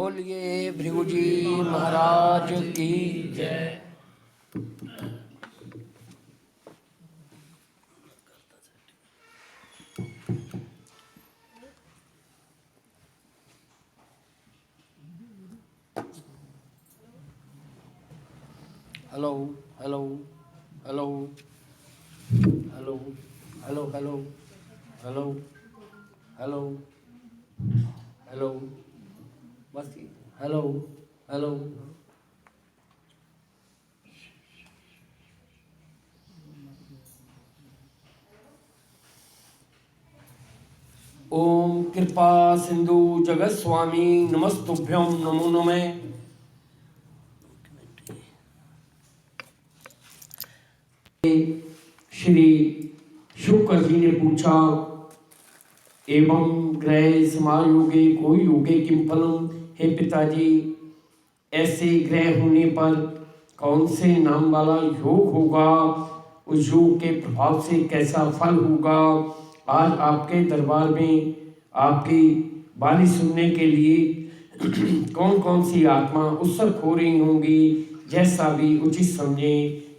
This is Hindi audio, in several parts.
बोलिए भृगु जी महाराज की जय। Hello hello hello hello hello hello hello hello hello बस हेलो हेलो। ओम कृपा सिंधु जगत स्वामी नमस्तुभ्यं नमो नमः। श्री शुक्र जी ने पूछा, एवं ग्रह समायोगे को योगे किम फलम। हे पिताजी, ऐसे ग्रह होने पर कौन से नाम वाला योग होगा, उस योग के प्रभाव से कैसा फल होगा। आज आपके दरबार में आपकी वाणी सुनने के लिए कौन कौन सी आत्मा उत्सुक हो रही होंगी, जैसा भी उचित समझे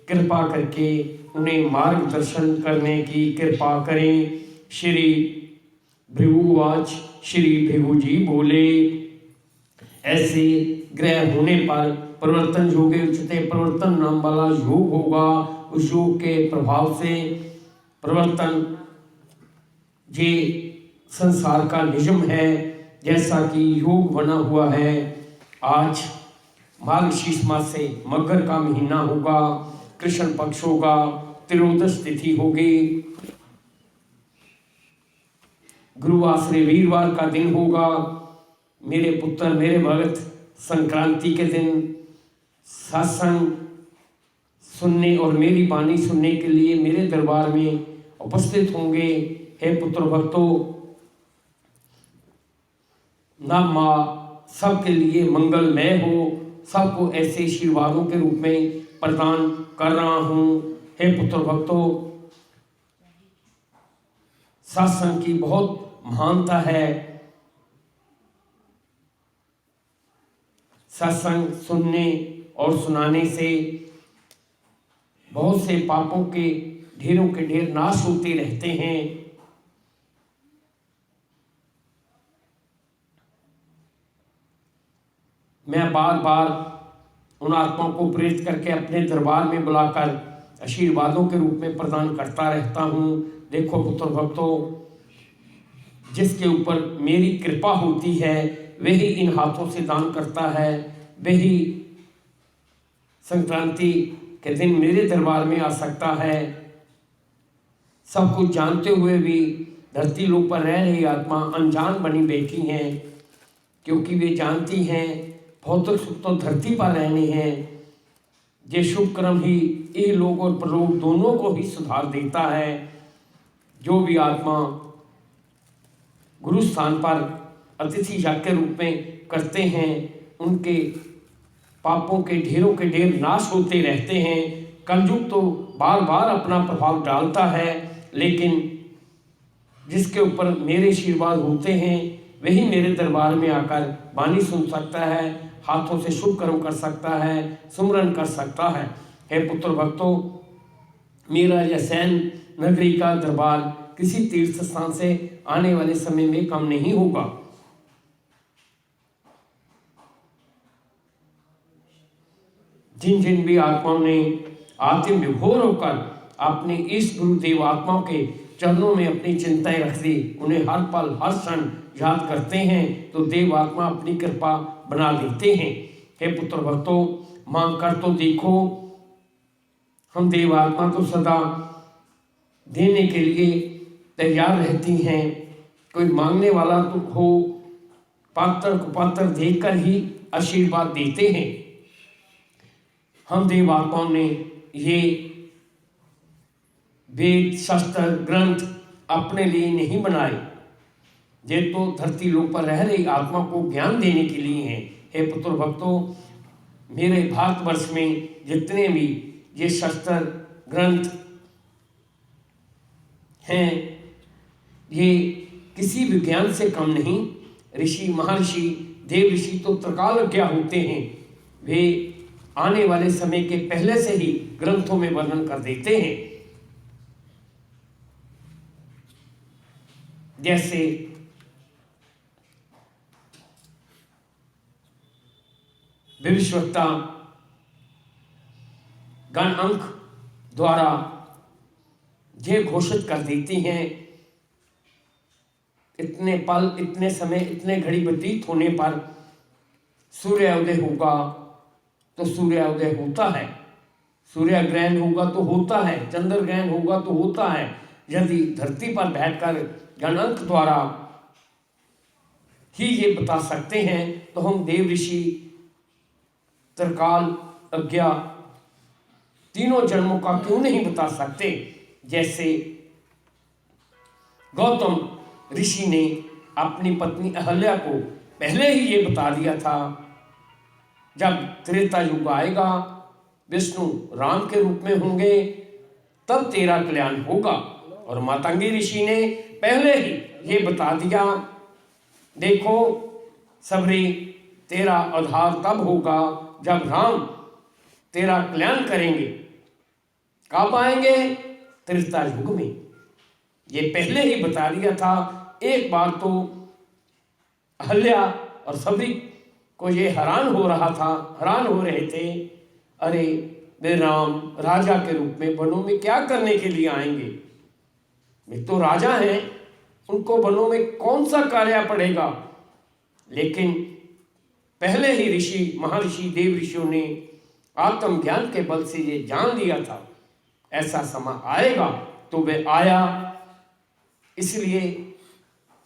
कृपा करके उन्हें मार्गदर्शन करने की कृपा करें। श्री भृगुवाच, श्री भृगु जी बोले, ऐसे ग्रह होने पर परिवर्तन योगे उचित परिवर्तन नाम वाला योग होगा। उस योग के प्रभाव से परिवर्तन ये संसार का नियम है, जैसा कि योग बना हुआ है। आज मार्गशीर्ष मास से मकर का महीना होगा, कृष्ण पक्ष होगा, त्रयोदश तिथि होगी, गुरुवार से वीरवार का दिन होगा। मेरे पुत्र मेरे भगत संक्रांति के दिन सत्संग सुनने और मेरी वाणी सुनने के लिए मेरे दरबार में उपस्थित होंगे। हे पुत्र भक्तों, ना माँ सबके लिए मंगलमय हो, सबको ऐसे आशीर्वादों के रूप में प्रदान कर रहा हूँ। हे पुत्र भक्तों, सत्संग की बहुत महानता है। सत्संग सुनने और सुनाने से बहुत से पापों के ढेरों के ढेर नाश होते रहते हैं। मैं बार बार उन आत्माओं को प्रेरित करके अपने दरबार में बुलाकर आशीर्वादों के रूप में प्रदान करता रहता हूँ। देखो पुत्र भक्तों, जिसके ऊपर मेरी कृपा होती है वही इन हाथों से दान करता है, वही संक्रांति के दिन मेरे दरबार में आ सकता है। सब कुछ जानते हुए भी धरती लोक पर रह रही आत्मा अनजान बनी बैठी हैं, क्योंकि वे जानती हैं भौतिक सुख तो धरती पर रहने हैं। ये शुभ कर्म ही ये लोग और परलोक दोनों को ही सुधार देता है। जो भी आत्मा गुरु स्थान पर अतिथि याग के रूप में करते हैं, उनके पापों के ढेर नाश होते रहते हैं। कलयुग तो बार बार अपना प्रभाव डालता है, लेकिन जिसके ऊपर मेरे आशीर्वाद होते हैं वही मेरे दरबार में आकर वाणी सुन सकता है, हाथों से शुभ कर्म कर सकता है, सुमरन कर सकता है। हे पुत्र भक्तों, मेरा यह सैन नगरी का दरबार किसी तीर्थ स्थान से आने वाले समय में कम नहीं होगा। जिन जिन भी आत्माओं ने आत्म विभोर होकर अपने इस गुरुदेव आत्माओं के चरणों में अपनी चिंताएं रख दी, उन्हें हर पल हर क्षण याद करते हैं तो देव आत्मा अपनी कृपा बना देते हैं। हे पुत्र भक्तों, मांग कर तो देखो, हम देव आत्मा तो सदा देने के लिए तैयार रहती हैं। कोई मांगने वाला तो हो, पात्र को पात्र देकर ही आशीर्वाद देते हैं। हम देव आत्माओं ने ये वेद शास्त्र ग्रंथ अपने लिए नहीं बनाए, ये तो धरती लोक पर रह रही आत्मा को ज्ञान देने के लिए हैं। हे पुत्र भक्तों, मेरे भारतवर्ष में जितने भी ये शास्त्र ग्रंथ हैं, ये किसी विज्ञान से कम नहीं। ऋषि, महर्षि, देव ऋषि तो त्रिकालज्ञ होते हैं। वे आने वाले समय के पहले से ही ग्रंथों में वर्णन कर देते हैं। जैसे विविधता गण अंक द्वारा ये घोषित कर देती हैं, इतने पल, इतने समय, इतने घड़ी व्यतीत होने पर सूर्योदय होगा तो सूर्योदय होता है, सूर्य ग्रहण होगा तो होता है, चंद्र ग्रहण होगा तो होता है। यदि धरती पर बैठकर गणांक द्वारा ही ये बता सकते हैं तो हम देव ऋषि, त्रिकाल अज्ञा तीनों जन्मों का क्यों नहीं बता सकते। जैसे गौतम ऋषि ने अपनी पत्नी अहल्या को पहले ही ये बता दिया था, जब त्रेता युग आएगा, विष्णु राम के रूप में होंगे, तब तेरा कल्याण होगा। और मातंगी ऋषि ने पहले ही ये बता दिया, देखो सबरी, तेरा उद्धार तब होगा जब राम तेरा कल्याण करेंगे। कब आएंगे? त्रेता युग में। ये पहले ही बता दिया था। एक बार तो अहल्या और सबरी को ये हैरान हो रहे थे, अरे वे राम राजा के रूप में वनों में क्या करने के लिए आएंगे? वे तो राजा हैं, उनको वनों में कौन सा कार्य पड़ेगा? लेकिन पहले ही ऋषि, महर्षि, देव ऋषियों ने आत्मज्ञान के बल से ये जान लिया था ऐसा समय आएगा, तो वे आया। इसलिए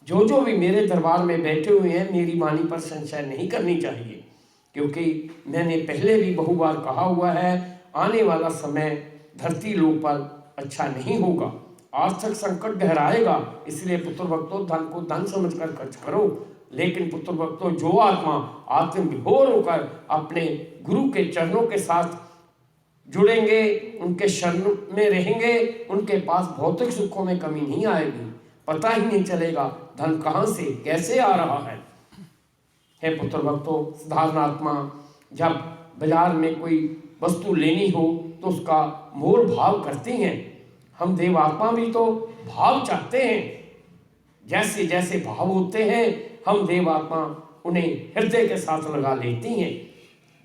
जो जो भी मेरे दरबार में बैठे हुए हैं, मेरी वाणी पर संशय नहीं करनी चाहिए, क्योंकि मैंने पहले भी बहु बार कहा हुआ है, आने वाला समय धरती लोक पर अच्छा नहीं होगा, आर्थिक संकट गहराएगा। इसलिए पुत्र भक्तों, धन को धन समझकर खर्च करो, लेकिन पुत्र भक्तों, जो आत्मा आत्मविभोर होकर अपने गुरु के चरणों के साथ जुड़ेंगे, उनके शरण में रहेंगे, उनके पास भौतिक सुखों में कमी नहीं आएगी, पता ही नहीं चलेगा धन कहाँ से कैसे आ रहा है। हे पुत्र भक्तों, साधारण आत्मा जब बाजार में कोई वस्तु लेनी हो तो उसका मोल भाव करती हैं। हम देवात्मा भी तो भाव चाहते हैं। जैसे जैसे भाव होते हैं, हम देवात्मा उन्हें हृदय के साथ लगा लेती हैं।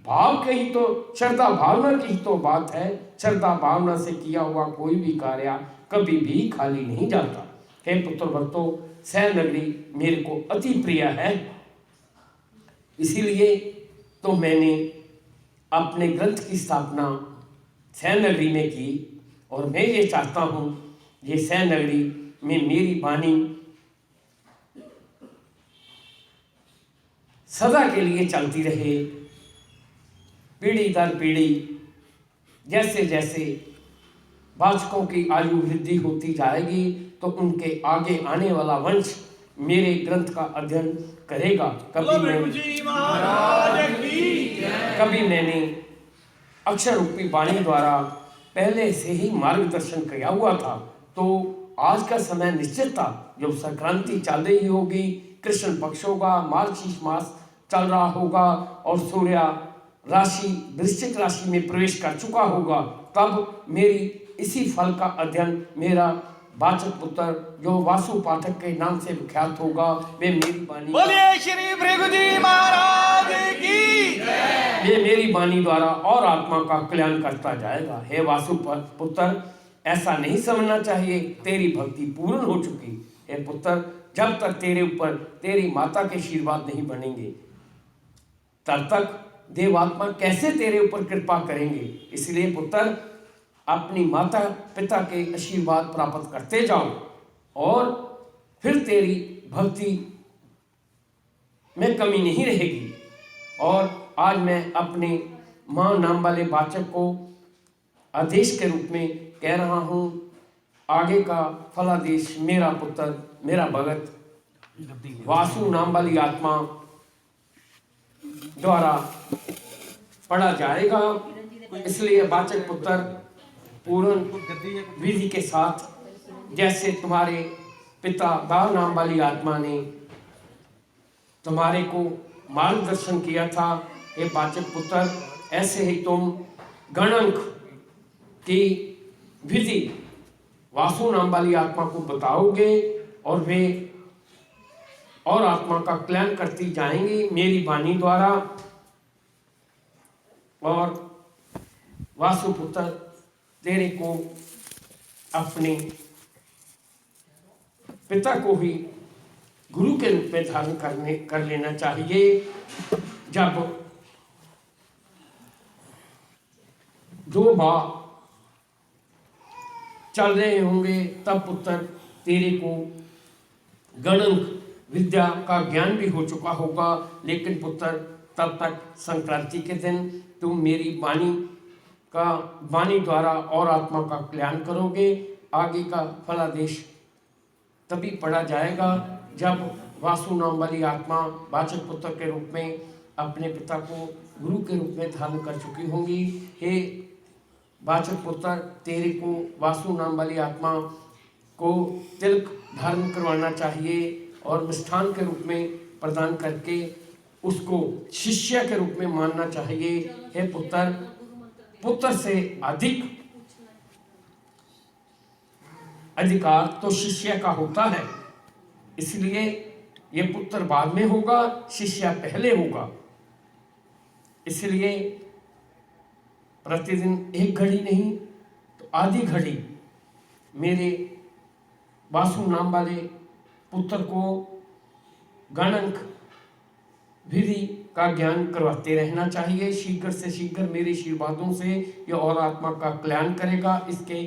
भाव के ही तो, श्रद्धा भावना की ही तो बात है। श्रद्धा भावना से किया हुआ कोई भी कार्य कभी भी खाली नहीं जाता। हे पुत्र भक्तों, सैन नगरी मेरे को अति प्रिय है, इसीलिए तो मैंने अपने ग्रंथ की स्थापना सैन नगरी में की। और मैं ये चाहता हूँ, ये सैन नगरी में मेरी वाणी सदा के लिए चलती रहे, पीढ़ी दर पीढ़ी। जैसे जैसे वाचकों की आयु वृद्धि होती जाएगी, तो उनके आगे आने वाला वंश मेरे ग्रंथ का अध्ययन करेगा। कभी मैंने अक्षर रूपी वाणी द्वारा पहले से ही मार्गदर्शन किया हुआ था, तो आज का समय निश्चित था। जब संक्रांति चल रही होगी, कृष्ण पक्ष होगा, मार्गशीर्ष मास चल रहा होगा और सूर्य राशि वृश्चिक राशि में प्रवेश कर चुका होगा, तब मेरी इसी फल का अध्ययन मेरा वाचक पुत्र, जो वासु पाठक के नाम से विख्यात होगा, वे मेरी वाणी, बोलिए श्री भृगुजी महाराज की जय, वे मेरी वाणी द्वारा और आत्मा का कल्याण करता जाएगा। हे वासु पुत्र, ऐसा नहीं समझना चाहिए तेरी भक्ति पूर्ण हो चुकी। हे पुत्र, जब तक तेरे ऊपर तेरी माता के आशीर्वाद नहीं बनेंगे, तब तक देवात्मा कैसे तेरे ऊपर कृपा करेंगे। इसलिए पुत्र, अपनी माता पिता के आशीर्वाद प्राप्त करते जाओ और फिर तेरी भक्ति में कमी नहीं रहेगी। और आज मैं अपने मां नाम वाले वाचक को आदेश के रूप में कह रहा हूं, आगे का फलादेश मेरा पुत्र, मेरा भगत वासु नाम वाली आत्मा द्वारा पढ़ा जाएगा। इसलिए वाचक पुत्र पूर्ण विधि के साथ, जैसे तुम्हारे पिता दा नाम वाली आत्मा ने तुम्हारे को मार्गदर्शन किया था। हे वाचक पुत्र, ऐसे ही तुम गणंक की विधि वासु नाम वाली आत्मा को बताओगे और वे और आत्मा का कल्याण करती जाएंगी मेरी वाणी द्वारा। और वासुपुत्र, तेरे को अपने पिता को ही गुरु के रूप में धारण कर लेना चाहिए। जब दो भाव चल रहे होंगे तब पुत्र तेरे को गणंक विद्या का ज्ञान भी हो चुका होगा, लेकिन पुत्र तब तक संक्रांति के दिन तुम मेरी वाणी द्वारा और आत्मा का कल्याण करोगे। आगे का फलादेश तभी पढ़ा जाएगा जब वासु नाम वाली आत्मा वाचक पुत्र के रूप में अपने पिता को गुरु के रूप में धारण कर चुकी होंगी। हे वाचक पुत्र, तेरे को वासु नाम वाली आत्मा को तिलक धारण करवाना चाहिए और मिष्ठान के रूप में प्रदान करके उसको शिष्य के रूप में मानना चाहिए। हे पुत्र, पुत्र से अधिक अधिकार तो शिष्य का होता है, इसलिए ये पुत्र बाद में होगा, शिष्य पहले होगा। इसलिए प्रतिदिन एक घड़ी नहीं तो आधी घड़ी मेरे वासु नाम वाले पुत्र को गणंक विधि का ज्ञान करवाते रहना चाहिए। शीघ्र से शीघ्र मेरे आशीर्वादों से यह और आत्मा का कल्याण करेगा। इसके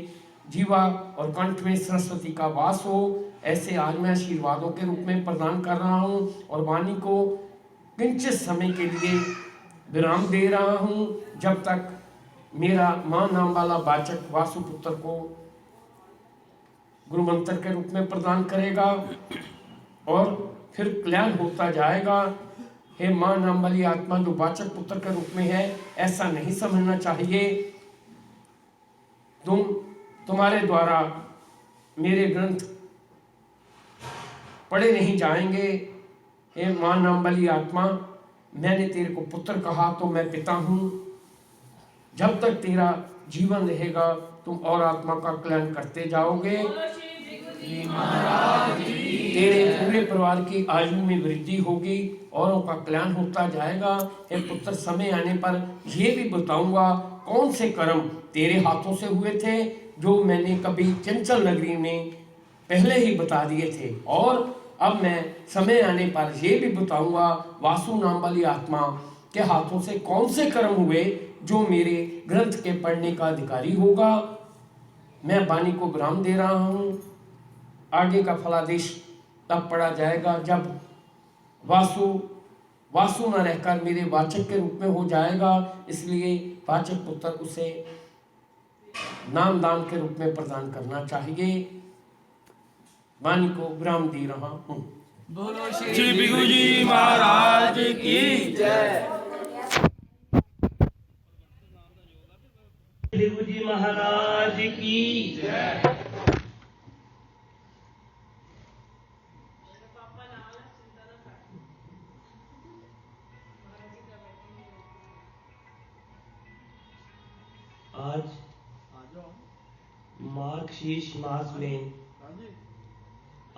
जीवा और कंठ में सरस्वती का वास हो, ऐसे आज मैं आशीर्वादों के रूप में प्रदान कर रहा हूँ और वाणी को किंचित समय के लिए विराम दे रहा हूँ, जब तक मेरा मां नाम वाला वाचक वासुपुत्र को गुरु मंत्र के रूप में प्रदान करेगा और फिर कल्याण होता जाएगा। हे मां नाम वाली आत्मा जो वाचक पुत्र के रूप में है, ऐसा नहीं समझना चाहिए तुम्हारे द्वारा मेरे ग्रंथ पढ़े नहीं जाएंगे। हे मां नाम वाली आत्मा, मैंने तेरे को पुत्र कहा तो मैं पिता हूं। जब तक तेरा जीवन रहेगा तुम और आत्मा का कल्याण करते जाओगे। तेरे पूरे परिवार की आयु में वृद्धि होगी और उनका कल्याण होता जाएगा। हे पुत्र, समय आने पर ये भी बताऊंगा कौन से कर्म तेरे हाथों से हुए थे जो मैंने कभी चंचल नगरी में पहले ही बता दिए थे, और अब मैं समय आने पर ये भी बताऊंगा वासु नाम वाली आत्मा के हाथों से कौन से कर्म हुए जो मेरे ग्रंथ के पढ़ने का अधिकारी होगा। मैं वाणी को विराम दे रहा हूं। आगे का फलादेश तब पढ़ा जाएगा जब वासु न रहकर मेरे वाचक के रूप में हो जाएगा। इसलिए वाचक पुत्र उसे नाम दान के रूप में प्रदान करना चाहिए। वाणी को विराम दे रहा हूं। बोलो श्री बिगु जी महाराज की जय। बिगु जी महाराज की जय। आज मार्गशीर्ष मास में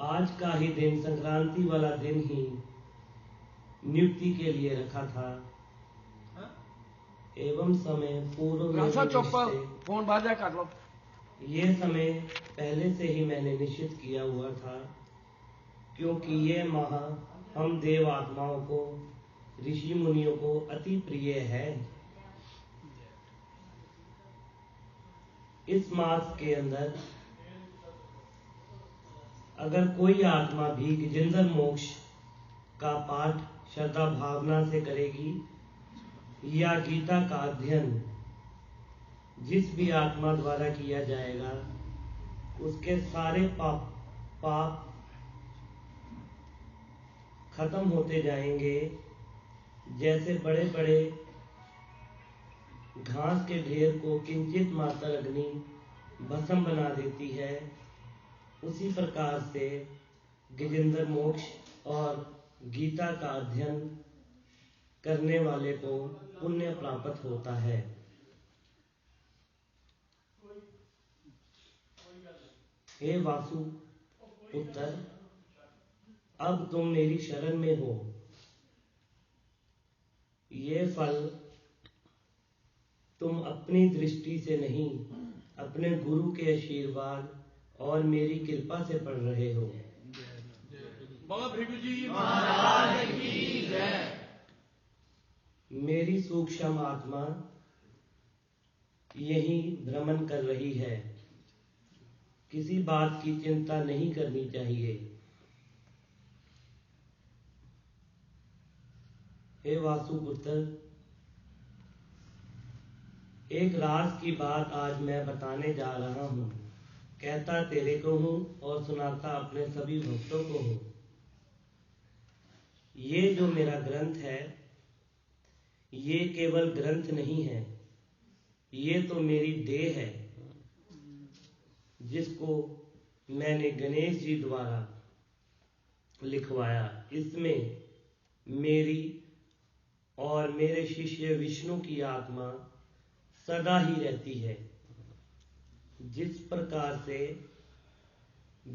आज का ही दिन, संक्रांति वाला दिन ही नियुक्ति के लिए रखा था एवं समय पूर्व में फोन बाजा कर लो। ये समय पहले से ही मैंने निश्चित किया हुआ था, क्योंकि ये माह हम देव आत्माओं को, ऋषि मुनियों को अति प्रिय है। इस मास के अंदर अगर कोई आत्मा भी गजेंद्र मोक्ष का पाठ श्रद्धा भावना से करेगी या गीता का अध्ययन जिस भी आत्मा द्वारा किया जाएगा, उसके सारे पाप खत्म होते जाएंगे। जैसे बड़े बड़े घास के ढेर को किंचित मात्र अग्नि भस्म बना देती है, उसी प्रकार से गजेंद्र मोक्ष और गीता का अध्ययन करने वाले को पुण्य प्राप्त होता है। हे वासु पुत्र, अब तुम मेरी शरण में हो। ये फल तुम अपनी दृष्टि से नहीं, अपने गुरु के आशीर्वाद और मेरी कृपा से पढ़ रहे हो। बाबा भृगु जी महाराज की जय। मेरी सूक्ष्म आत्मा यही भ्रमण कर रही है। किसी बात की चिंता नहीं करनी चाहिए। हे वासुपुत्र, एक राज की बात आज मैं बताने जा रहा हूँ। कहता तेरे को हूँ और सुनाता अपने सभी भक्तों को हूँ। ये जो मेरा ग्रंथ है, ये केवल ग्रंथ नहीं है, ये तो मेरी देह है, जिसको मैंने गणेश जी द्वारा लिखवाया। इसमें मेरी और मेरे शिष्य विष्णु की आत्मा सदा ही रहती है। जिस प्रकार से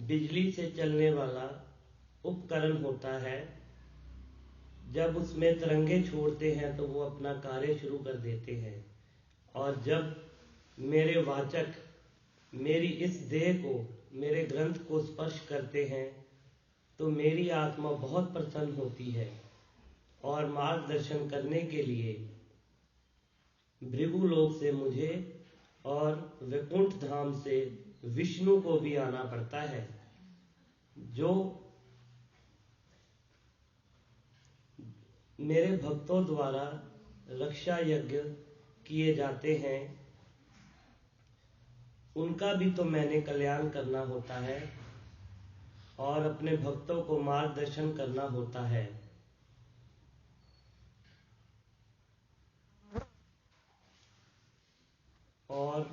बिजली से चलने वाला उपकरण होता है, जब उसमें तरंगे छोड़ते हैं तो वो अपना कार्य शुरू कर देते हैं, और जब मेरे वाचक मेरी इस देह को, मेरे ग्रंथ को स्पर्श करते हैं तो मेरी आत्मा बहुत प्रसन्न होती है और मार्गदर्शन करने के लिए भृगुलोक से मुझे और वैकुंठ धाम से विष्णु को भी आना पड़ता है। जो मेरे भक्तों द्वारा रक्षा यज्ञ किए जाते हैं, उनका भी तो मैंने कल्याण करना होता है और अपने भक्तों को मार्गदर्शन करना होता है। और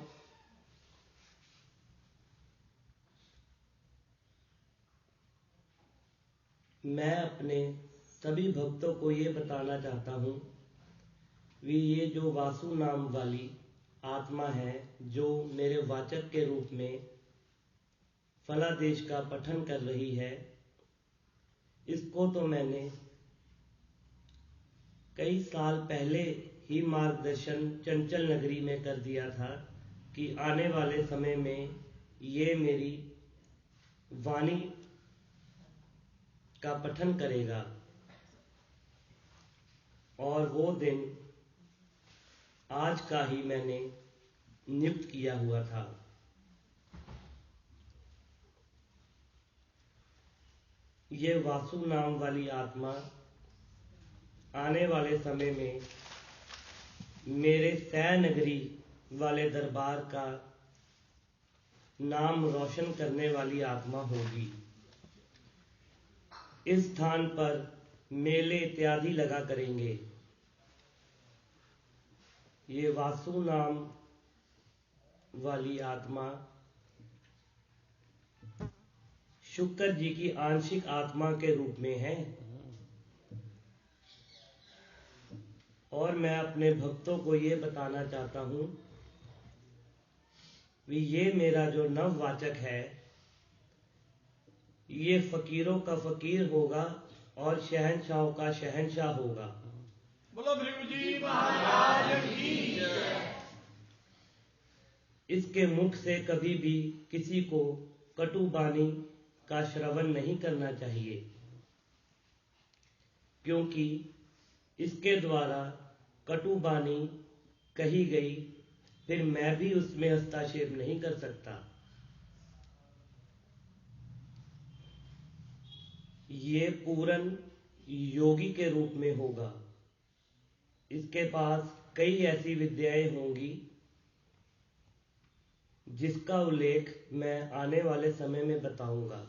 मैं अपने सभी भक्तों को ये बताना चाहता हूँ कि ये जो वासु नाम वाली आत्मा है, जो मेरे वाचक के रूप में फलादेश का पठन कर रही है, इसको तो मैंने कई साल पहले ही मार्गदर्शन चंचल नगरी में कर दिया था कि आने वाले समय में ये मेरी वाणी का पठन करेगा, और वो दिन आज का ही मैंने नियुक्त किया हुआ था। ये वासु नाम वाली आत्मा आने वाले समय में मेरे सै नगरी वाले दरबार का नाम रोशन करने वाली आत्मा होगी। इस स्थान पर मेले इत्यादि लगा करेंगे। ये वासु नाम वाली आत्मा शुक्र जी की आंशिक आत्मा के रूप में है, और मैं अपने भक्तों को ये बताना चाहता हूँ कि ये मेरा जो नववाचक है, ये फकीरों का फकीर होगा और शहंशाहों का शहंशाह होगा। बोलो भृगु जी महाराज की जय। इसके मुख से कभी भी किसी को कटु वाणी का श्रवण नहीं करना चाहिए, क्योंकि इसके द्वारा कटु वाणी कही गई, फिर मैं भी उसमें हस्तक्षेप नहीं कर सकता। ये पूर्ण योगी के रूप में होगा। इसके पास कई ऐसी विद्याएं होंगी जिसका उल्लेख मैं आने वाले समय में बताऊंगा,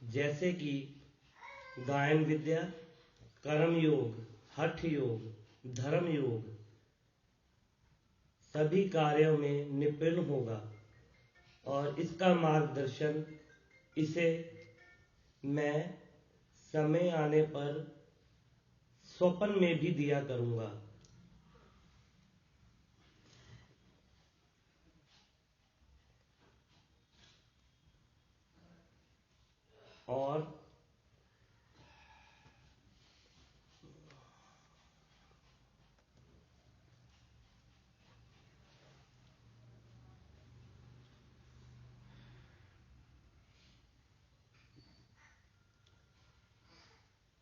जैसे कि गायन विद्या, कर्म योग, हठ योग, धर्म योग, सभी कार्यों में निपुण होगा, और इसका मार्गदर्शन इसे मैं समय आने पर स्वप्न में भी दिया करूंगा। और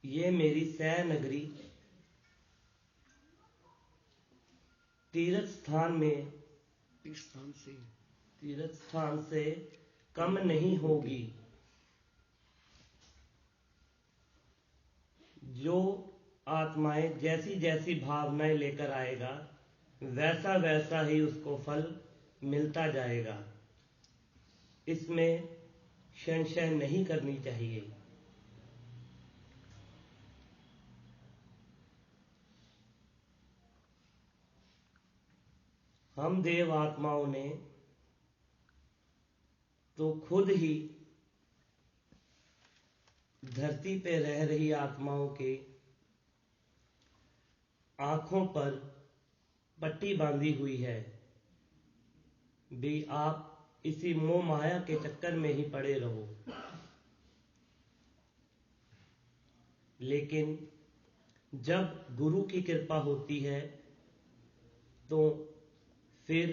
ये मेरी सह नगरी तीर्थ स्थान से कम नहीं होगी। जो आत्माएं जैसी जैसी भावनाएं लेकर आएगा वैसा वैसा ही उसको फल मिलता जाएगा। इसमें संशय नहीं करनी चाहिए। हम देव आत्माओं ने तो खुद ही धरती पे रह रही आत्माओं के आंखों पर पट्टी बांधी हुई है भी आप इसी मोह माया के चक्कर में ही पड़े रहो। लेकिन जब गुरु की कृपा होती है तो फिर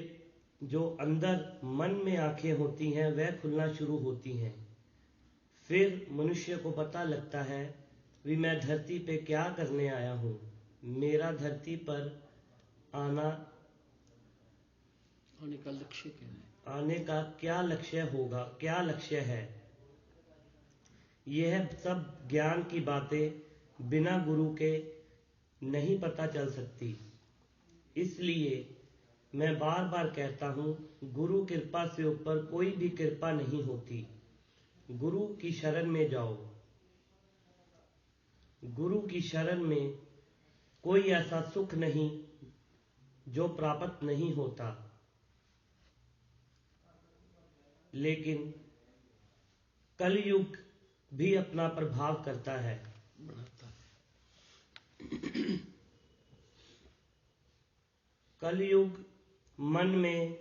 जो अंदर मन में आंखें होती हैं वह खुलना शुरू होती हैं। फिर मनुष्य को पता लगता है कि मैं धरती पे क्या करने आया हूँ, मेरा धरती पर आने का लक्ष्य क्या है, आने का क्या लक्ष्य होगा, क्या लक्ष्य है। यह सब ज्ञान की बातें बिना गुरु के नहीं पता चल सकती। इसलिए मैं बार बार कहता हूँ, गुरु कृपा से ऊपर कोई भी कृपा नहीं होती। गुरु की शरण में जाओ। गुरु की शरण में कोई ऐसा सुख नहीं जो प्राप्त नहीं होता। लेकिन कलयुग भी अपना प्रभाव करता है, कलयुग मन में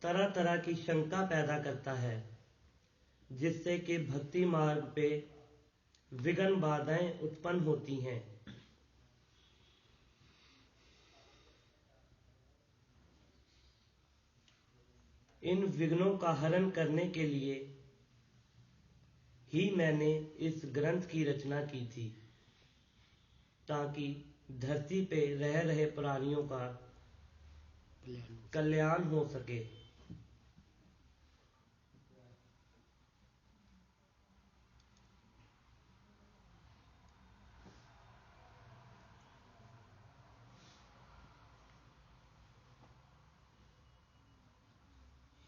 तरह तरह की शंका पैदा करता है जिससे कि भक्ति मार्ग पे विघ्न बाधाएं उत्पन्न होती हैं। इन विघ्नों का हरण करने के लिए ही मैंने इस ग्रंथ की रचना की थी ताकि धरती पे रह रहे प्राणियों का कल्याण हो सके।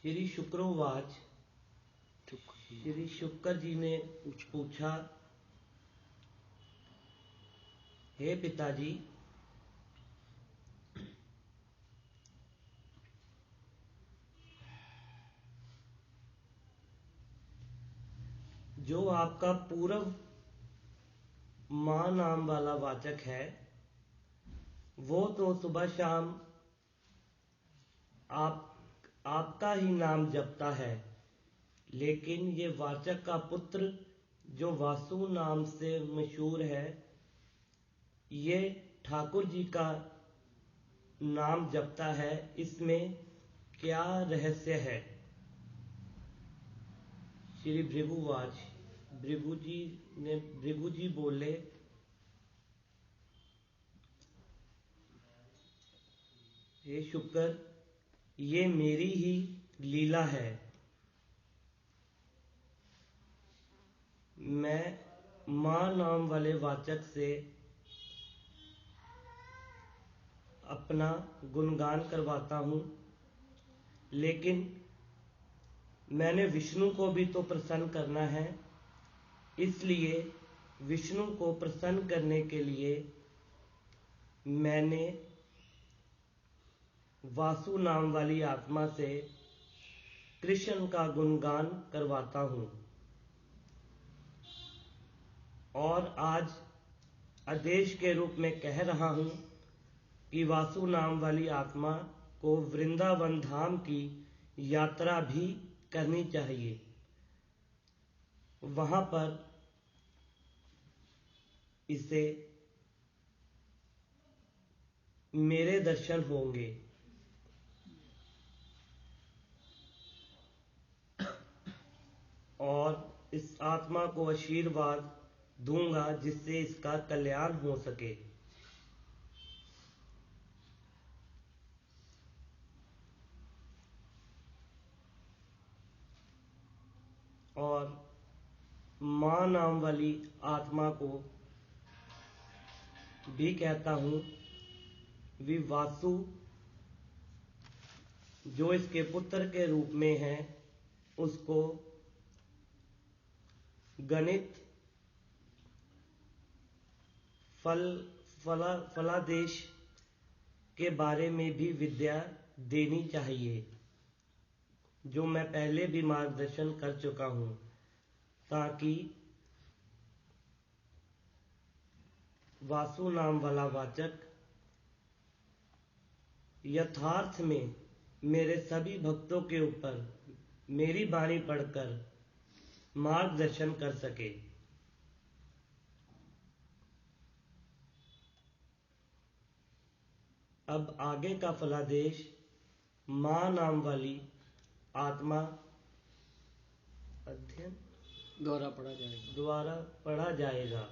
श्री शुक्रोवाच। श्री शुक्र जी ने पूछा, हे पिताजी, जो आपका पूर्व मां नाम वाला वाचक है वो तो सुबह शाम आपका ही नाम जपता है, लेकिन ये वाचक का पुत्र जो वासु नाम से मशहूर है ये ठाकुर जी का नाम जपता है। इसमें क्या रहस्य है? श्री भृगुवाच। भृगु जी बोले, हे शुक्र, ये मेरी ही लीला है। मैं मां नाम वाले वाचक से अपना गुणगान करवाता हूँ, लेकिन मैंने विष्णु को भी तो प्रसन्न करना है। इसलिए विष्णु को प्रसन्न करने के लिए मैंने वासु नाम वाली आत्मा से कृष्ण का गुणगान करवाता हूँ। और आज आदेश के रूप में कह रहा हूं कि वासु नाम वाली आत्मा को वृंदावन धाम की यात्रा भी करनी चाहिए। वहां पर इसे मेरे दर्शन होंगे और इस आत्मा को आशीर्वाद दूंगा जिससे इसका कल्याण हो सके। और मां नाम वाली आत्मा को भी कहता हूं वी वासु जो इसके पुत्र के रूप में है उसको गणित फलादेश के बारे में भी विद्या देनी चाहिए, जो मैं पहले भी मार्गदर्शन कर चुका हूं, ताकि वासु नाम वाला वाचक यथार्थ में मेरे सभी भक्तों के ऊपर मेरी वाणी पढ़कर मार्गदर्शन कर सके। अब आगे का फलादेश मां नाम वाली आत्मा अध्ययन द्वारा पढ़ा जाएगा।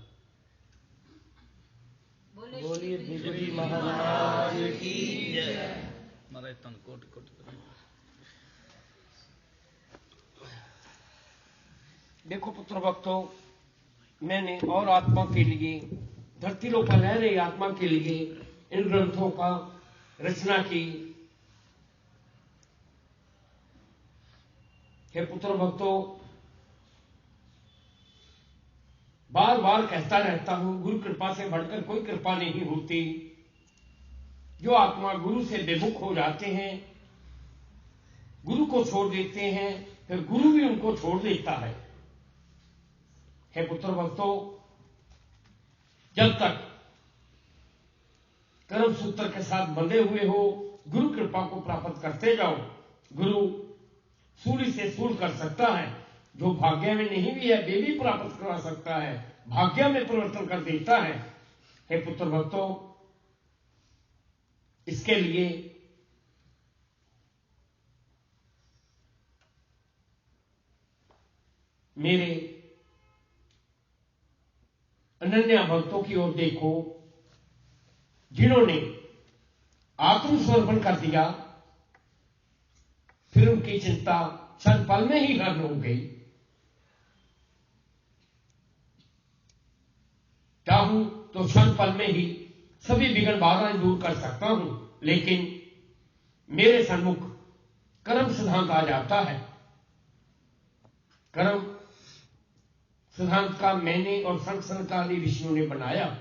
बोलिए भिक्षु जी महाराज की जय। महाराज तन कोट कोट। देखो पुत्र भक्तों, मैंने और आत्मा के लिए, धरती लोक पर रह रही आत्मा के लिए इन ग्रंथों का रचना की। हे पुत्र भक्तों, बार बार कहता रहता हूं, गुरु कृपा से बढ़कर कोई कृपा नहीं होती। जो आत्मा गुरु से बेमुख हो जाते हैं, गुरु को छोड़ देते हैं, फिर गुरु भी उनको छोड़ देता है। हे पुत्र भक्तों, जब तक कर्म सूत्र के साथ बंधे हुए हो, गुरु कृपा को प्राप्त करते जाओ। गुरु सूर्य से सूर्य कर सकता है, जो भाग्य में नहीं भी है वे भी प्राप्त करवा सकता है, भाग्य में परिवर्तन कर देता है। हे पुत्र भक्तों, इसके लिए मेरे अनन्या भक्तों की ओर देखो, जिन्होंने आत्मसमर्पण कर दिया, फिर उनकी चिंता क्षण पल में ही हरण हो गई। चाहूं तो क्षण पल में ही सभी विघ्न बाधाएं दूर कर सकता हूं, लेकिन मेरे सन्मुख कर्म सिद्धांत आ जाता है। कर्म सिद्धांत का मैंने और संसारी ऋषियों ने बनाया,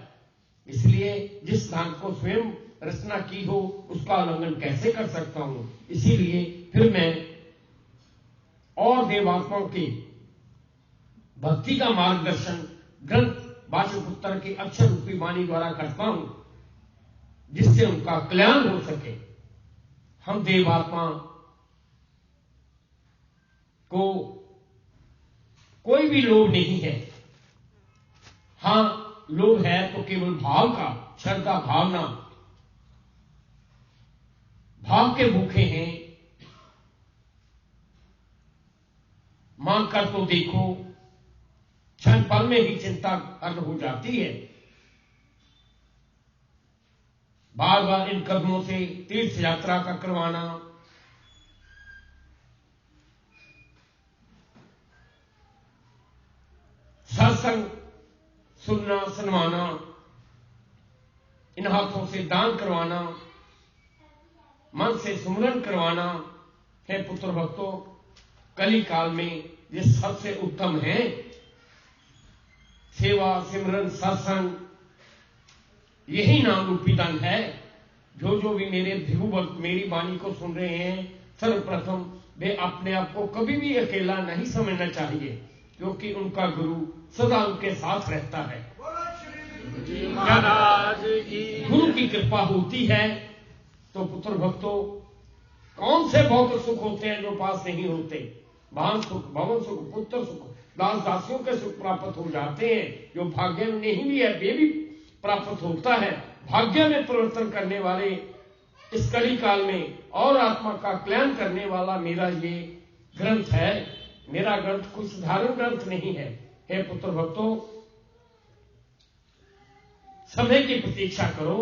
इसलिए जिस सिद्धांत को स्वयं रचना की हो उसका उल्लंघन कैसे कर सकता हूं। इसीलिए फिर मैं और देवात्माओं के भक्ति का मार्गदर्शन ग्रंथ वाचपुत्र की अक्षर रूपी वाणी द्वारा करता हूं, जिससे उनका कल्याण हो सके। हम देवात्मा को कोई भी लोभ नहीं है। हां, लोभ है तो केवल भाव का, श्रद्धा भावना, भाव के भूखे हैं। मांग कर तो देखो, क्षण पल में ही चिंता हल हो जाती है। बार बार इन कदमों से तीर्थ यात्रा का करवाना, सत्संग सुनना सुनवाना, इन हाथों से दान करवाना, मन से सुमरन करवाना, है पुत्र भक्तों, कली काल में ये सबसे उत्तम है। सेवा सिमरन सत्संग, यही नाम रूपी धन है। जो भी मेरे भिक्षु भक्त मेरी वाणी को सुन रहे हैं, सर्वप्रथम वे अपने आप को कभी भी अकेला नहीं समझना चाहिए। क्योंकि उनका गुरु सदा उनके साथ रहता है। महाराज की गुरु की कृपा होती है तो पुत्र भक्तों, कौन से भौतिक सुख होते हैं जो पास नहीं होते? भान सुख, भवन सुख, पुत्र सुख, दास दासियों के सुख प्राप्त हो जाते हैं। जो भाग्य में नहीं भी है वे भी प्राप्त होता है। भाग्य में परिवर्तन करने वाले इस कली काल में और आत्मा का कल्याण करने वाला मेरा ये ग्रंथ है। मेरा ग्रंथ कोई साधारण ग्रंथ नहीं है। हे पुत्र भक्तों, समय की प्रतीक्षा करो।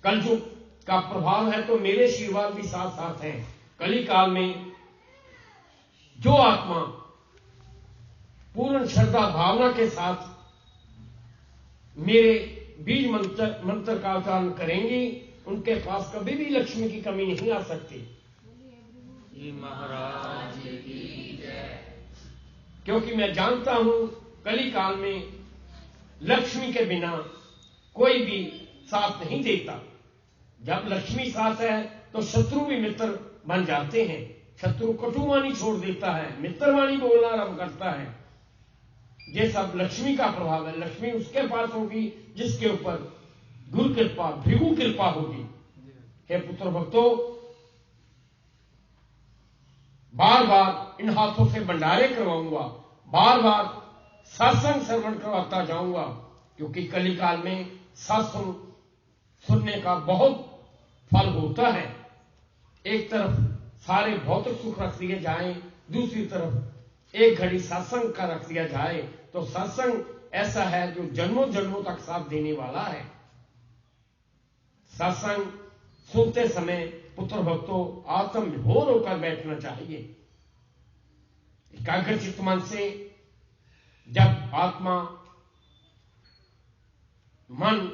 कलयुग का प्रभाव है तो मेरे आशीर्वाद भी साथ साथ हैं। कली काल में जो आत्मा पूर्ण श्रद्धा भावना के साथ मेरे बीज मंत्र का उच्चारण करेंगी, उनके पास कभी भी लक्ष्मी की कमी नहीं आ सकती। महाराज की जय। क्योंकि मैं जानता हूं कली काल में लक्ष्मी के बिना कोई भी साथ नहीं देता। जब लक्ष्मी साथ है तो शत्रु भी मित्र बन जाते हैं। शत्रु कटुवाणी छोड़ देता है, मित्रवाणी बोलना आरंभ करता है। ये सब लक्ष्मी का प्रभाव है। लक्ष्मी उसके पास होगी जिसके ऊपर गुरु कृपा, भृगु कृपा होगी। हे पुत्र भक्तों, बार बार इन हाथों से भंडारे करवाऊंगा, बार बार सत्संग श्रवण करवाता जाऊंगा, क्योंकि कलिकाल में सत्संग सुनने का बहुत फल होता है। एक तरफ सारे भौतिक सुख रख दिए जाएं, दूसरी तरफ एक घड़ी सत्संग का रख दिया जाए तो सत्संग ऐसा है जो जन्मों जन्मों तक साथ देने वाला है। सत्संग सुनते समय पुत्र भक्तों आत्म विभोर होकर बैठना चाहिए। एकाग्रचित्त मन से जब आत्मा मन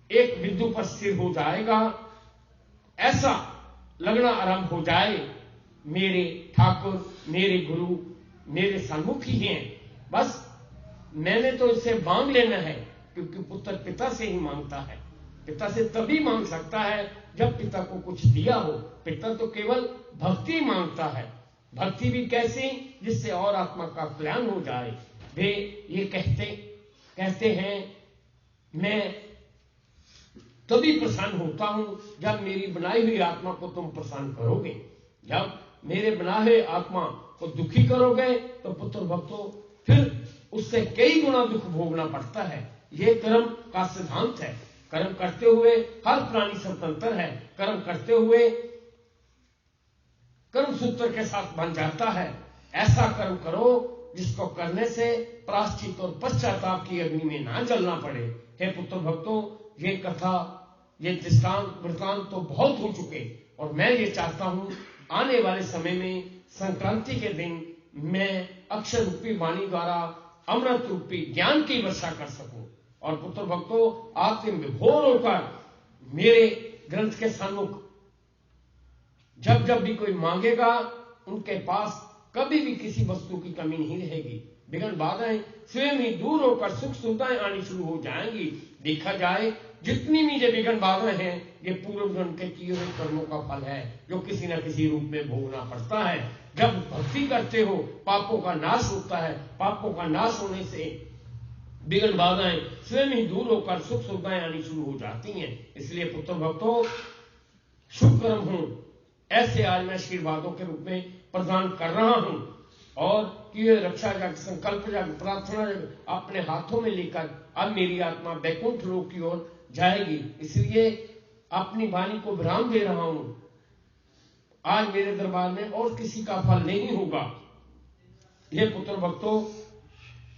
एक बिंदु पर स्थिर हो जाएगा, ऐसा लगना आरंभ हो जाए मेरे ठाकुर, मेरे गुरु मेरे सन्मुख ही हैं। बस मैंने तो इससे मांग लेना है, क्योंकि पुत्र पिता से ही मांगता है। पिता से तभी मांग सकता है जब पिता को कुछ दिया हो। पिता तो केवल भक्ति मांगता है। भक्ति भी कैसी? जिससे और आत्मा का कल्याण हो जाए। वे ये कहते हैं मैं तभी प्रसन्न होता हूं जब मेरी बनाई हुई आत्मा को तुम प्रसन्न करोगे। जब मेरे बनाए हुए आत्मा को दुखी करोगे तो पुत्र भक्तों फिर उससे कई गुना दुख भोगना पड़ता है। यह कर्म का सिद्धांत है। कर्म करते हुए हर प्राणी स्वतंत्र है। कर्म करते हुए कर्म सूत्र के साथ बन जाता है। ऐसा कर्म करो जिसको करने से प्रायश्चित और पश्चाताप की अग्नि में ना जलना पड़े। हे पुत्र भक्तों, ये कथा, ये दृष्टांत वृतांत तो बहुत हो चुके, और मैं ये चाहता हूं आने वाले समय में संक्रांति के दिन मैं अक्षर रूपी वाणी द्वारा अमृत रूपी ज्ञान की वर्षा कर सकूं। और पुत्र भक्तों आत्म विभोर होकर मेरे ग्रंथ के सन्मुख जब जब भी कोई मांगेगा, उनके पास कभी भी किसी वस्तु की कमी नहीं रहेगी। विघ्न बाधाएं स्वयं ही दूर होकर सुख सुविधाएं आनी शुरू हो जाएंगी। देखा जाए जितनी भी ये विघ्न बाधाएं हैं, ये पूर्व जन्म के किए हुए कर्मों का फल है जो किसी न किसी रूप में भोगना पड़ता है। जब भक्ति करते हो पापों का नाश होता है। पापों का नाश होने से विघ्न बाधाएं स्वयं ही दूर होकर सुख सुविधाएं आनी शुरू हो जाती हैं। इसलिए पुत्र भक्तों, शुभ कर्म हूं ऐसे आज मैं आशीर्वादों के रूप में प्रदान कर रहा हूं, और किए रक्षा जग, संकल्प जग, प्रार्थना जग अपने हाथों में लेकर अब मेरी आत्मा बैकुंठ लोक की ओर जाएगी। इसलिए अपनी वाणी को विराम दे रहा हूं। आज मेरे दरबार में और किसी का फल नहीं होगा। ये पुत्र भक्तों,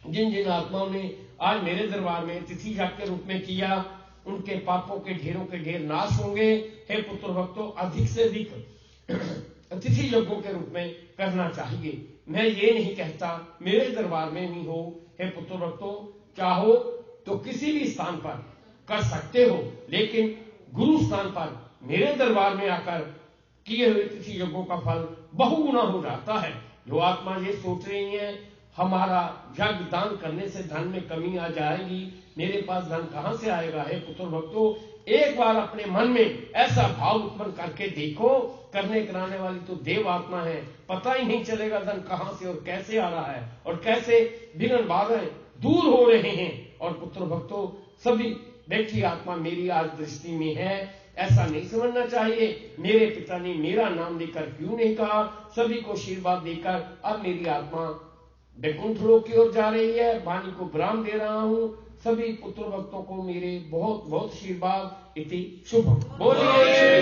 जिन जिन आत्माओं ने आज मेरे दरबार में तिथि जग के रूप में किया, उनके पापों के ढेरों के ढेर नाश होंगे। हे पुत्र भक्तों, अधिक से अधिक अतिथि यज्ञों के रूप में करना चाहिए। मैं ये नहीं कहता मेरे दरबार में नहीं हो। हे पुत्र भक्तों, चाहो तो किसी भी स्थान पर कर सकते हो, लेकिन गुरु स्थान पर मेरे दरबार में आकर किए हुए तिथि यज्ञों का फल बहुगुना हो जाता है। जो आत्मा ये सोच रही है हमारा यज्ञ दान करने से धन में कमी आ जाएगी, मेरे पास धन कहां से आएगा। है पुत्र भक्तों, एक बार अपने मन में ऐसा भाव उत्पन्न करके देखो, करने कराने वाली तो देव आत्मा है, पता ही नहीं चलेगा धन कहां से और कैसे आ रहा है और कैसे विघ्न बाधाएं दूर हो रहे हैं। और पुत्र भक्तों, सभी बैठी आत्मा मेरी आज दृष्टि में है, ऐसा नहीं समझना चाहिए। मेरे पिता ने मेरा नाम लेकर क्यों नहीं कहा, सभी को आशीर्वाद देकर अब मेरी आत्मा वैकुंठ लोक की ओर जा रही है। वाणी को विराम दे रहा हूं। सभी पुत्र भक्तों को मेरे बहुत बहुत आशीर्वाद। इति शुभम। बोलिए